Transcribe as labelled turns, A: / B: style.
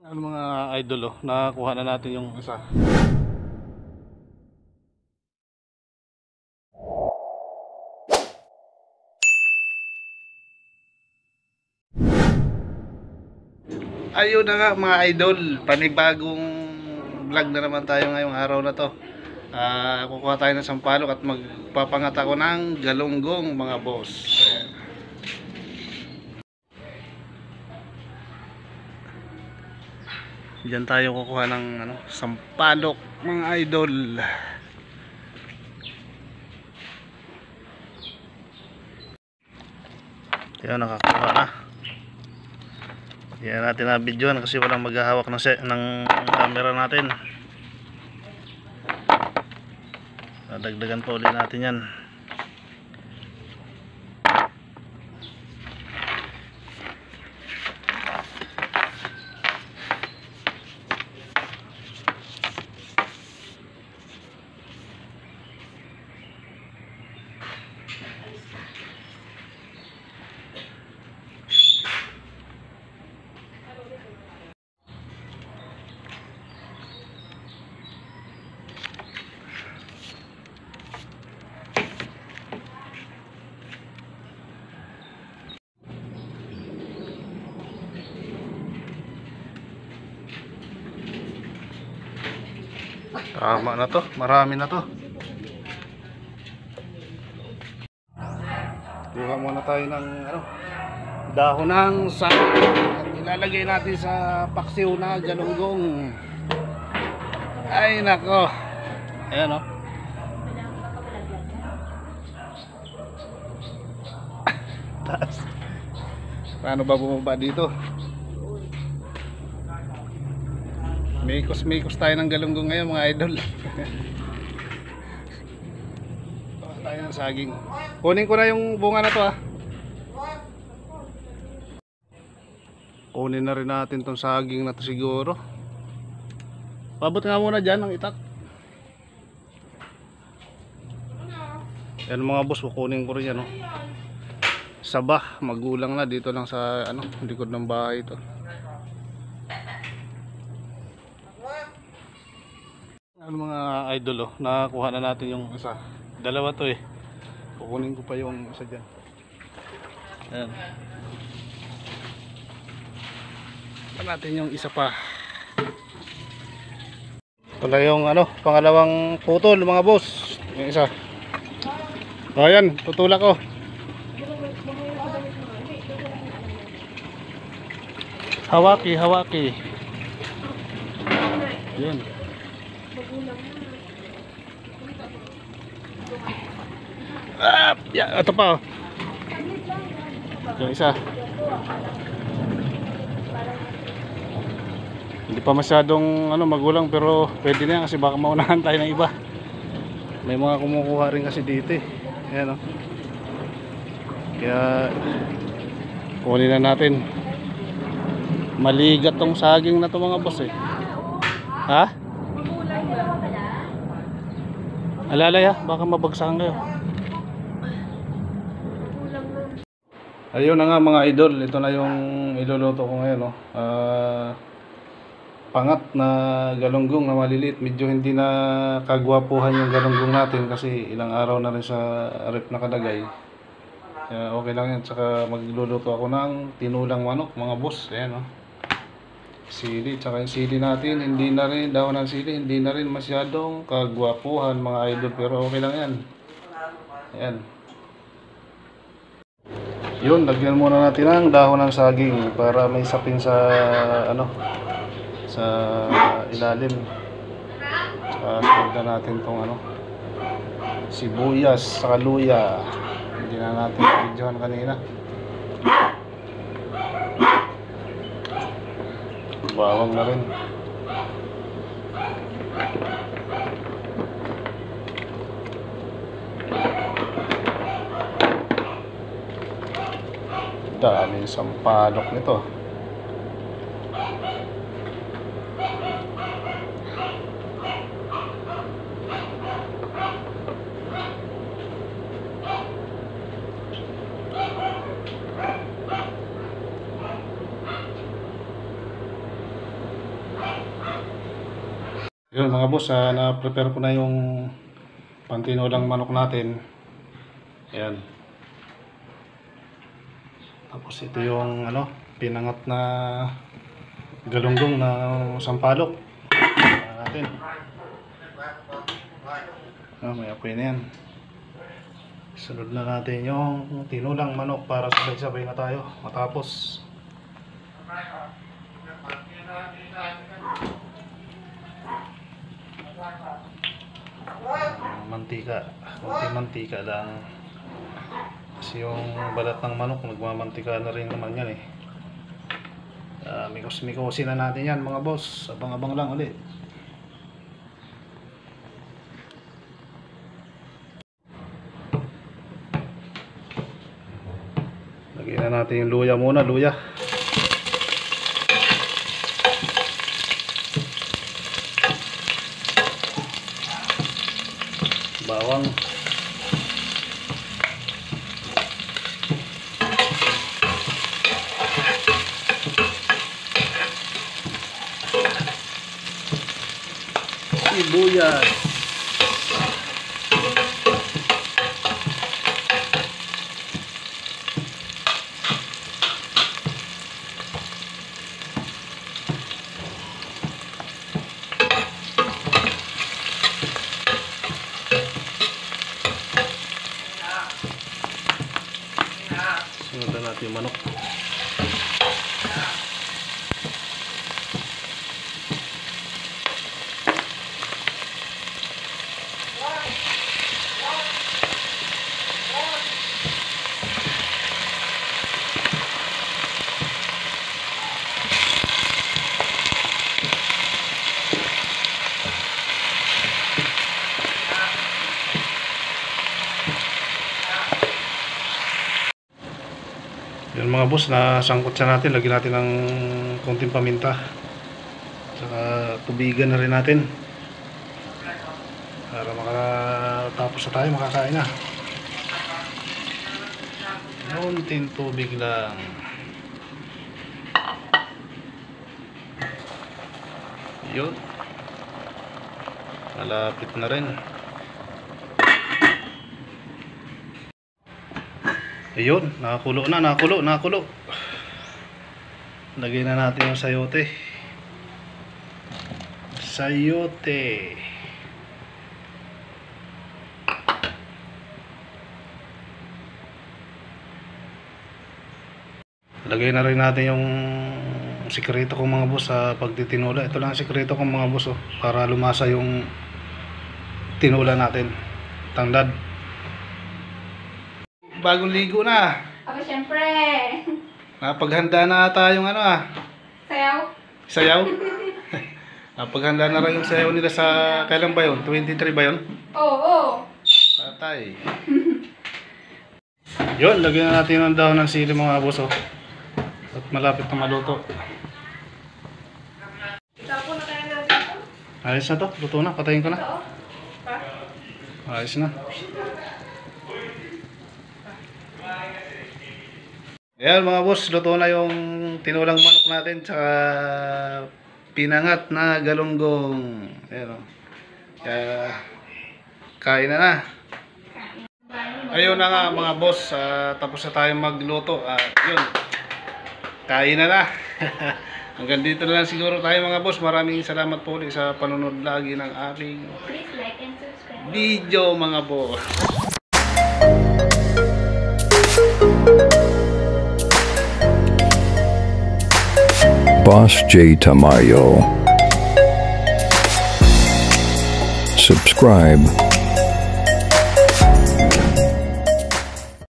A: Ano mga idol, nakakuha na natin yung isa. Ayun na nga mga idol, panibagong vlog na naman tayo ngayong araw na to. Kukuha tayo ng sampalok at magpapangat ako ng galunggong mga boss. Diyan tayo kukuha ng sampalok mga idol. Kaya nakakuha na. Hindi na natin na-videoan kasi walang maghahawak ng camera natin. Dagdagan pa ulit natin yan. Tama na to, marami na to. Kuha muna tayo ng dahon ng saging at ilalagay natin sa paksiw na galunggong. Ay nako. Ayan o. Taas. Paano ba bumaba dito? Mikos tayo ng galunggong ngayon mga idol. Tayo ng saging. Kunin ko na yung bunga na to Kunin na rin natin tong saging na to siguro. Pabot nga muna dyan ang itak. Yan mga boss, kukunin ko rin yan Sabah, magulang na dito lang sa likod ng bahay ito. Mga idol, nakakuha na natin yung isa. Dalawa to kukunin ko pa yung isa dyan. Ayan. Kuha natin yung isa pa. Ito na yung pangalawang putol mga boss. Yung isa. Ayan, tutulak ko. Hawaki. Yan. Ito pa yung isa. Hindi pa masyadong magulang pero pwede na yan kasi baka maunahan tayo ng iba. May mga kumukuha rin kasi dito Ayan Kaya kunin na natin. Maligat tong saging na to mga boss Ha? Alalay baka mabagsakan kayo. Ayun na nga mga idol, ito na yung iluluto ko ngayon pangat na galunggong na maliliit. Medyo hindi na kagwapuhan yung galunggong natin kasi ilang araw na rin sa rep nakalagay. Kaya okay lang yan. Tsaka magluluto ako ng tinulang manok mga boss. Ayan sili, tsaka yung sili natin hindi na rin, dahon ng sili hindi na rin masyadong kagwapuhan mga idol, pero okay lang yan. Ayan. Yun, lagyan muna natin ang dahon ng saging para may sapin sa sa ilalim. Saka sundan natin tong sibuyas sa luya. Hindi na natin videohan kanina. Bawang na rin. Daming sampalok nito. Yun mga boss, na-prepare ko na yung pantinolang manok natin. Ayan. Tapos ito yung pinangat na galunggong na sampalok. Natin. May apoy na yan. Sunod na natin yung tinulang manok para sabay-sabay na tayo matapos. Mantika, konti mantika lang kasi yung balat ng manok nagmamantika na rin naman yan mikos-mikosin na natin yan mga boss, abang-abang lang ulit. Lagyan na natin yung luya muna, luya. Bawang. Sibuyas. Sunod na natin yung manok. Yan mga boss, nasangkot siya natin. Lagyan natin ng konting paminta. Saka tubigan na rin natin. Para makatapos na tayo, makakain na. Konting tubig lang. Yun. Malapit na rin. Ayun, nakakulo na, nakakulo. Lagay na natin yung sayote. Sayote. Lagay na rin natin yung sikreto kong mga boss sa pagtitinula. Ito lang ang sikreto kong mga boss, para lumasa yung tinula natin. Tanglad. Bagong ligo na.
B: Ako syempre.
A: Napaghanda na ata yung
B: Sayaw.
A: sayaw. Napaghanda na rin yung sayaw nila sa, kailan ba yun? 23 ba yun?
B: Oo.
A: Patay. Yun, lagyan na natin ng dahon ng sili mga boss. At malapit na maluto.
B: Tapo na kaya natin ito.
A: Ayos na to, luto na, patayin ko na.
B: Ito.
A: Ayos na. Ayan mga boss, luto na yung tinulang manok natin tsaka pinangat na galunggong. Ayan o. Kaya kain na. Ayun na nga mga boss, tapos na tayong magluto. Yun, kain na. Hanggang dito na lang siguro tayo mga boss. Maraming salamat po ulit sa panonood lagi ng aking
B: Please like and subscribe.
A: video mga boss.
C: Boss J Tamayo. Subscribe.